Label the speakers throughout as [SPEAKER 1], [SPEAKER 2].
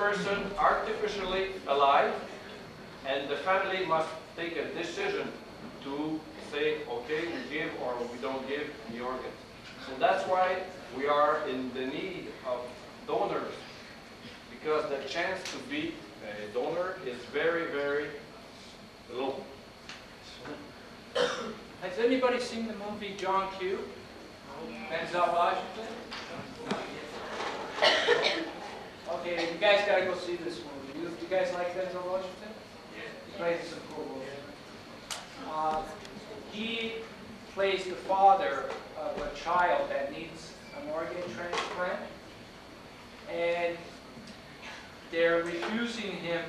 [SPEAKER 1] person artificially alive, and the family must take a decision to say, okay, we give or we don't give the organs. So that's why we are in the need of donors, because the chance to be a donor is very, very low.
[SPEAKER 2] Has anybody seen the movie John Q? Denzel Washington? Okay, you guys gotta go see this movie. You guys like Denzel Washington? He plays some cool roles. He plays the father of a child that needs an organ transplant, and they're refusing him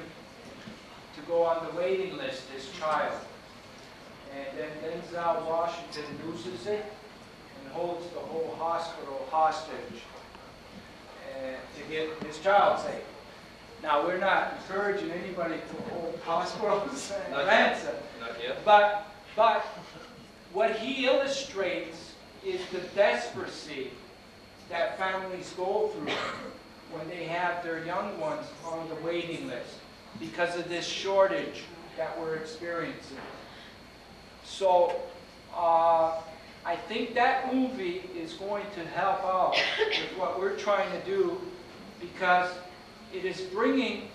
[SPEAKER 2] to go on the waiting list, this child. And then Denzel Washington loses it and holds the whole hospital hostage to get his child safe. Now, we're not encouraging anybody to hold hospitals and ransom.
[SPEAKER 1] Not yet.
[SPEAKER 2] But what he illustrates is the desperacy that families go through when they have their young ones on the waiting list because of this shortage that we're experiencing. So I think that movie is going to help out with what we're trying to do, because it is bringing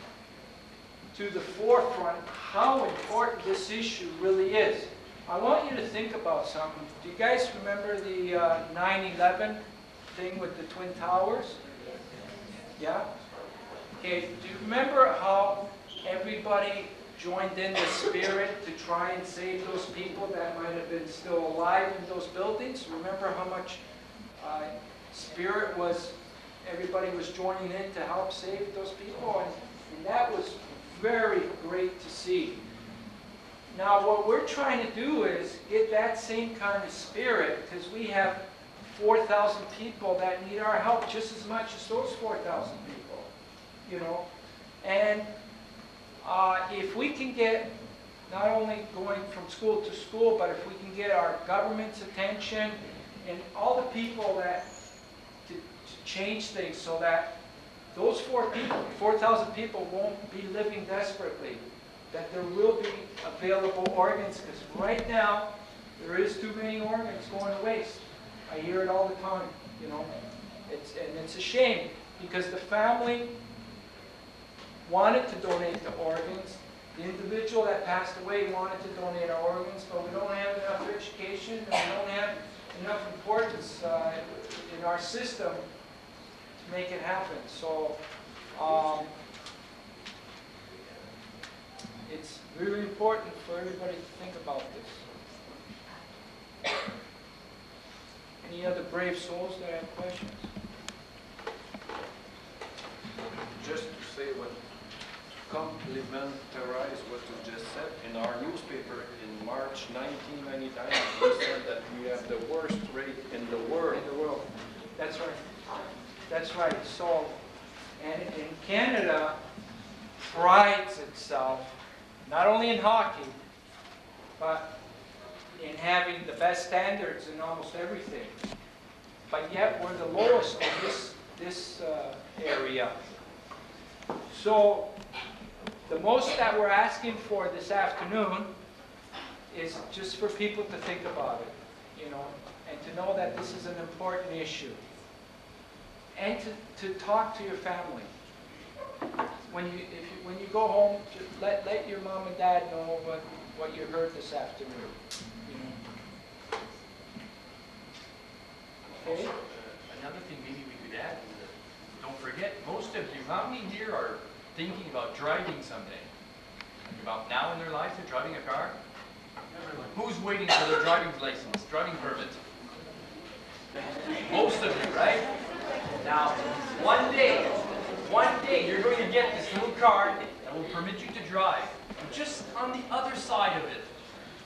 [SPEAKER 2] to the forefront how important this issue really is. I want you to think about something. Do you guys remember the 9/11 thing with the Twin Towers? Yeah? Okay, do you remember how everybody joined in the spirit to try and save those people that might have been still alive in those buildings? Remember how much spirit was, everybody was joining in to help save those people? And that was very great to see. Now what we're trying to do is get that same kind of spirit, because we have 4,000 people that need our help just as much as those 4,000 people, you know. And if we can get not only going from school to school, but if we can get our government's attention and all the people that to change things so that those 4,000 people won't be living desperately, that there will be available organs, because right now there is too many organs going to waste. I hear it all the time, you know. And it's a shame, because the family wanted to donate the organs. The individual that passed away wanted to donate our organs, but we don't have enough education and we don't have enough importance in our system to make it happen. So it's really important for everybody to think about this. Any other brave souls that have questions?
[SPEAKER 1] Just to say what complementarize what you just said, in our newspaper in March 1999, we said that we have the worst rate in the world.
[SPEAKER 2] That's right. That's right. So, and Canada prides itself not only in hockey, but in having the best standards in almost everything. But yet we're the lowest in this area. So the most that we're asking for this afternoon is just for people to think about it, you know, and to know that this is an important issue. And to talk to your family. When you go home, just let your mom and dad know what you heard this afternoon. You know. Okay?
[SPEAKER 3] Another thing maybe we could add is that, don't forget, most of you, how many here are thinking about driving someday? Like about now in their life, they're driving a car? Who's waiting for their driving license, driving permit? Most of you, right? Now, one day, you're going to get this little card that will permit you to drive. And just on the other side of it,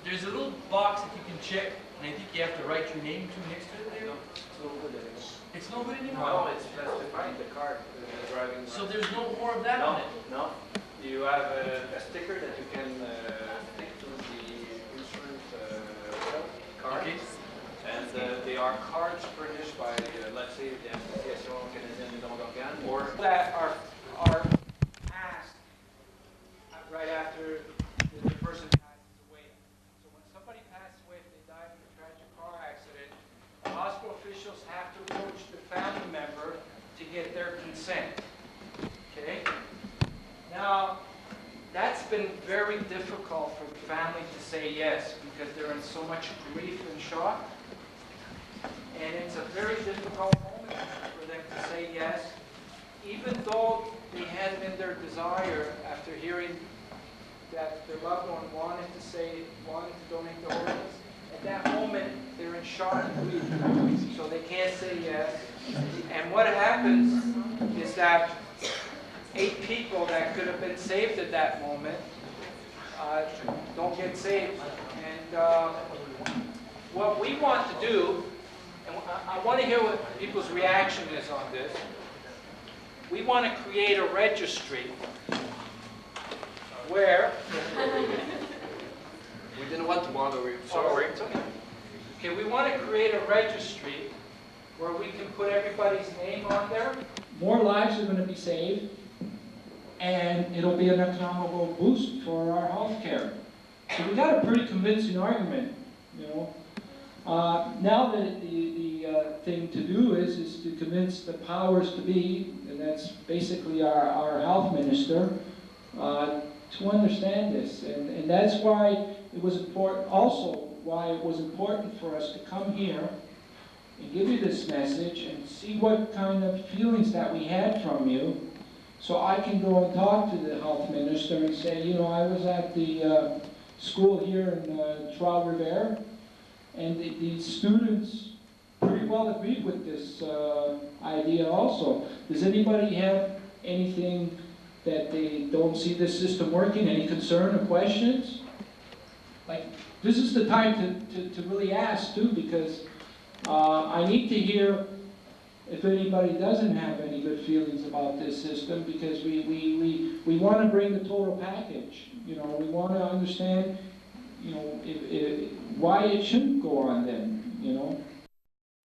[SPEAKER 3] there's a little box that you can check, and I think you have to write your name to next to it there.
[SPEAKER 1] It's no good anymore.
[SPEAKER 3] It's no good anymore?
[SPEAKER 1] No, it's specified the card, the driving.
[SPEAKER 3] So there's no more of that on it?
[SPEAKER 1] No. You have a sticker that you can stick to the insurance card.
[SPEAKER 3] Okay.
[SPEAKER 1] And they are cards furnished by, let's say, the Association Canadienne des Dons d'Organes, or
[SPEAKER 2] That are officials have to approach the family member to get their consent. Okay? Now, that's been very difficult for the family to say yes because they're in so much grief and shock. And it's a very difficult moment for them to say yes, even though they had been their desire after hearing that their loved one wanted to donate the organs. At that moment, they're in shock and grief, so they can't say yes. And what happens is that 8 people that could have been saved at that moment don't get saved. And what we want to do, and I want to hear what people's reaction is on this, we want to create a registry where...
[SPEAKER 1] We didn't want to bother you. Sorry.
[SPEAKER 2] Okay, we want to create a registry where we can put everybody's name on there. More lives are going to be saved, and it'll be an economical boost for our health care. So we got a pretty convincing argument, you know. Now the thing to do is to convince the powers to be, and that's basically our health minister, to understand this. And that's why it was important, also why it was important for us to come here and give you this message and see what kind of feelings that we had from you, so I can go and talk to the health minister and say, you know, I was at the school here in Trois, Rivieres, and the students pretty well agreed with this idea also. Does anybody have anything that they don't see this system working, any concern or questions? Like, this is the time to really ask too, because I need to hear if anybody doesn't have any good feelings about this system, because we want to bring the total package. You know, we want to understand, you know, why it shouldn't go on then, you know.